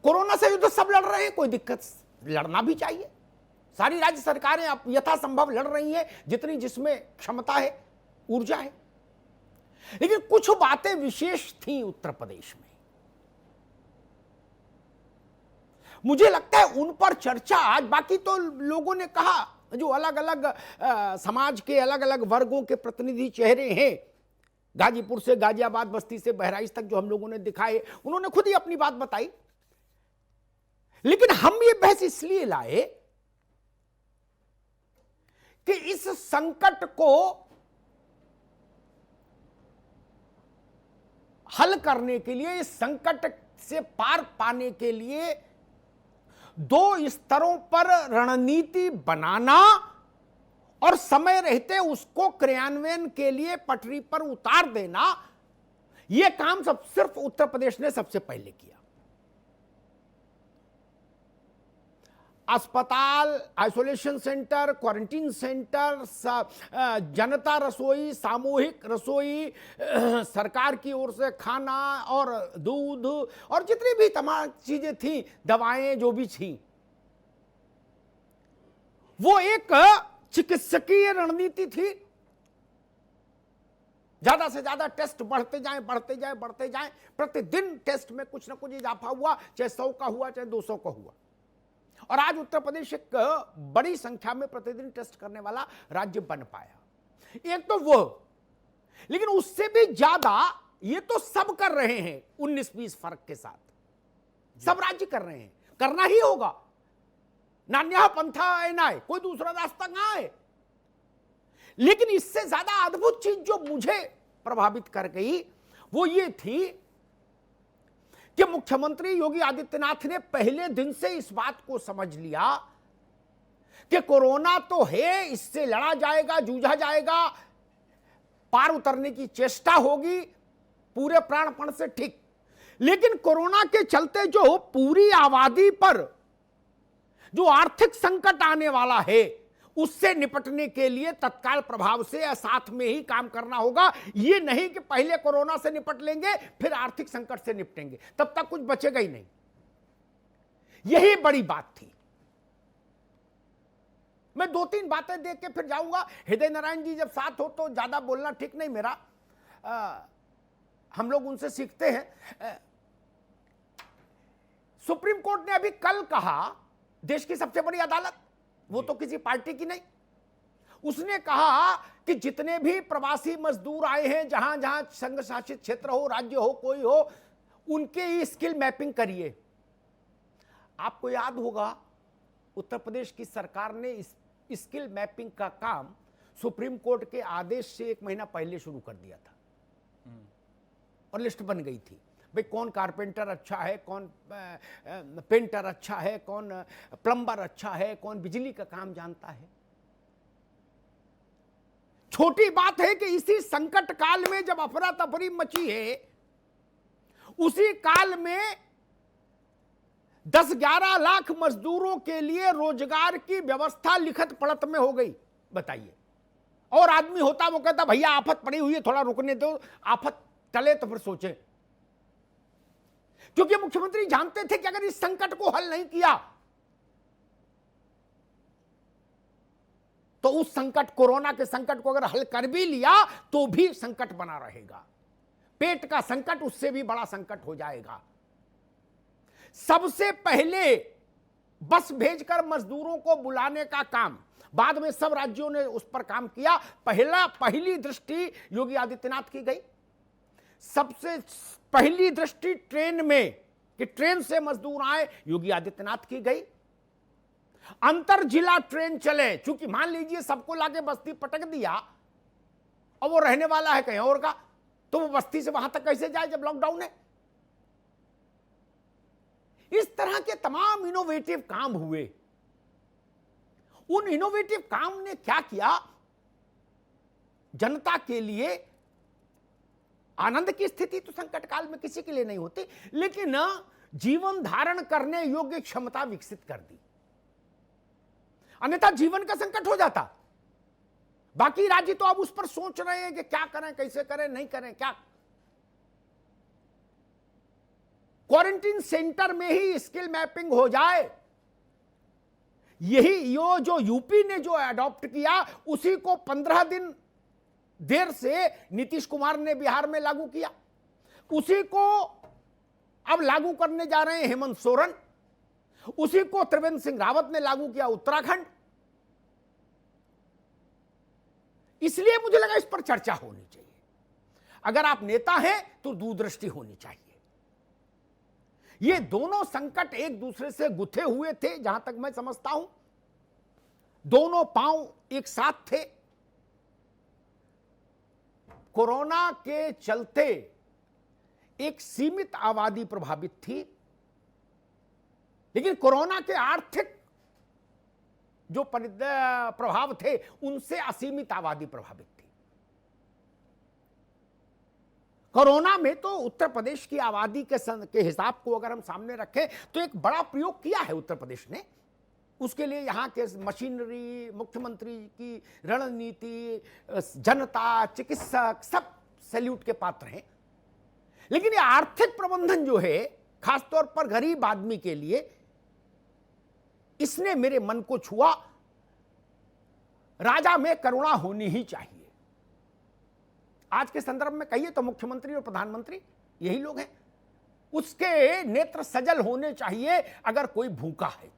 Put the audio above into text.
Corona से युद्ध सब लड़ रहे हैं, कोई दिक्कत, लड़ना भी चाहिए। सारी राज्य सरकारें अब यथासंभव लड़ रही हैं, जितनी जिसमें क्षमता है, ऊर्जा है। लेकिन कुछ बातें विशेष थी उत्तर प्रदेश में, मुझे लगता है उन पर चर्चा आज, बाकी तो लोगों ने कहा, जो अलग अलग समाज के अलग अलग वर्गों के प्रतिनिधि चेहरे हैं, गाजीपुर से गाजियाबाद, बस्ती से बहराइच तक जो हम लोगों ने दिखाए, उन्होंने खुद ही अपनी बात बताई। लेकिन हम ये बहस इसलिए लाए कि इस संकट को हल करने के लिए, इस संकट से पार पाने के लिए दो स्तरों पर रणनीति बनाना और समय रहते उसको क्रियान्वयन के लिए पटरी पर उतार देना, यह काम सिर्फ उत्तर प्रदेश ने सबसे पहले किया। अस्पताल, आइसोलेशन सेंटर, क्वारंटीन सेंटर, जनता रसोई, सामूहिक रसोई, सरकार की ओर से खाना और दूध और जितनी भी तमाम चीजें थी, दवाएं जो भी थी, वो एक चिकित्सकीय रणनीति थी। ज्यादा से ज्यादा टेस्ट बढ़ते जाएं, बढ़ते जाएं, बढ़ते जाएं, प्रतिदिन टेस्ट में कुछ ना कुछ इजाफा हुआ, चाहे 100 का हुआ, चाहे 200 का हुआ। और आज उत्तर प्रदेश एक बड़ी संख्या में प्रतिदिन टेस्ट करने वाला राज्य बन पाया। एक तो वो, लेकिन उससे भी ज्यादा ये तो सब कर रहे हैं 19-20 फर्क के साथ, सब राज्य कर रहे हैं, करना ही होगा। नान्या पंथा एनाय, कोई दूसरा रास्ता कहां है। लेकिन इससे ज्यादा अद्भुत चीज जो मुझे प्रभावित कर गई वो ये थी कि मुख्यमंत्री योगी आदित्यनाथ ने पहले दिन से इस बात को समझ लिया कि कोरोना तो है, इससे लड़ा जाएगा, जूझा जाएगा, पार उतरने की चेष्टा होगी पूरे प्राणपण से, ठीक। लेकिन कोरोना के चलते जो पूरी आबादी पर जो आर्थिक संकट आने वाला है, उससे निपटने के लिए तत्काल प्रभाव से या साथ में ही काम करना होगा। यह नहीं कि पहले कोरोना से निपट लेंगे फिर आर्थिक संकट से निपटेंगे, तब तक कुछ बचेगा ही नहीं। यही बड़ी बात थी। मैं 2-3 बातें देख के फिर जाऊंगा। हृदय नारायण जी जब साथ हो तो ज्यादा बोलना ठीक नहीं मेरा, हम लोग उनसे सीखते हैं। सुप्रीम कोर्ट ने अभी कल कहा, देश की सबसे बड़ी अदालत, वो तो किसी पार्टी की नहीं, उसने कहा कि जितने भी प्रवासी मजदूर आए हैं, जहां जहां संघ शासित क्षेत्र हो, राज्य हो, कोई हो, उनके ही स्किल मैपिंग करिए। आपको याद होगा उत्तर प्रदेश की सरकार ने इस स्किल मैपिंग का काम सुप्रीम कोर्ट के आदेश से 1 महीना पहले शुरू कर दिया था और लिस्ट बन गई थी। भाई कौन कारपेंटर अच्छा है, कौन पेंटर अच्छा है, कौन प्लम्बर अच्छा है, कौन बिजली का काम जानता है। छोटी बात है कि इसी संकट काल में जब अफरा तफरी मची है, उसी काल में 10-11 लाख मजदूरों के लिए रोजगार की व्यवस्था लिखत पढ़त में हो गई। बताइए, और आदमी होता वो कहता भैया आफत पड़ी हुई है, थोड़ा रुकने दो, आफत टले तो फिर सोचे। क्योंकि मुख्यमंत्री जानते थे कि अगर इस संकट को हल नहीं किया तो उस संकट, कोरोना के संकट को अगर हल कर भी लिया तो भी संकट बना रहेगा। पेट का संकट उससे भी बड़ा संकट हो जाएगा। सबसे पहले बस भेजकर मजदूरों को बुलाने का काम, बाद में सब राज्यों ने उस पर काम किया। पहली दृष्टि योगी आदित्यनाथ की गई। सबसे पहली दृष्टि ट्रेन में, कि ट्रेन से मजदूर आए, योगी आदित्यनाथ की गई। अंतर जिला ट्रेन चले, चूंकि मान लीजिए सबको लाके बस्ती पटक दिया और वो रहने वाला है कहीं और का, तो वो बस्ती से वहां तक कैसे जाए जब लॉकडाउन है। इस तरह के तमाम इनोवेटिव काम हुए। उन इनोवेटिव काम ने क्या किया, जनता के लिए आनंद की स्थिति तो संकट काल में किसी के लिए नहीं होती, लेकिन जीवन धारण करने योग्य क्षमता विकसित कर दी। अन्यथा जीवन का संकट हो जाता। बाकी राज्य तो अब उस पर सोच रहे हैं कि क्या करें, कैसे करें, नहीं करें क्या। क्वारंटीन सेंटर में ही स्किल मैपिंग हो जाए। यही जो यूपी ने जो अडॉप्ट किया, उसी को 15 दिन देर से नीतीश कुमार ने बिहार में लागू किया, उसी को अब लागू करने जा रहे हैं हेमंत सोरेन, उसी को त्रिवेंद्र सिंह रावत ने लागू किया उत्तराखंड। इसलिए मुझे लगा इस पर चर्चा होनी चाहिए। अगर आप नेता हैं तो दूरदृष्टि होनी चाहिए। ये दोनों संकट एक दूसरे से गुथे हुए थे, जहां तक मैं समझता हूं, दोनों पांव एक साथ थे। कोरोना के चलते एक सीमित आबादी प्रभावित थी, लेकिन कोरोना के आर्थिक जो प्रभाव थे उनसे असीमित आबादी प्रभावित थी। कोरोना में तो उत्तर प्रदेश की आबादी के हिसाब को अगर हम सामने रखें तो एक बड़ा प्रयोग किया है उत्तर प्रदेश ने। उसके लिए यहाँ के मशीनरी, मुख्यमंत्री की रणनीति, जनता, चिकित्सक सब सैल्यूट के पात्र हैं। लेकिन ये आर्थिक प्रबंधन जो है, खासतौर पर गरीब आदमी के लिए, इसने मेरे मन को छुआ। राजा में करुणा होनी ही चाहिए। आज के संदर्भ में कहिए तो मुख्यमंत्री और प्रधानमंत्री यही लोग हैं। उसके नेत्र सजल होने चाहिए अगर कोई भूखा है।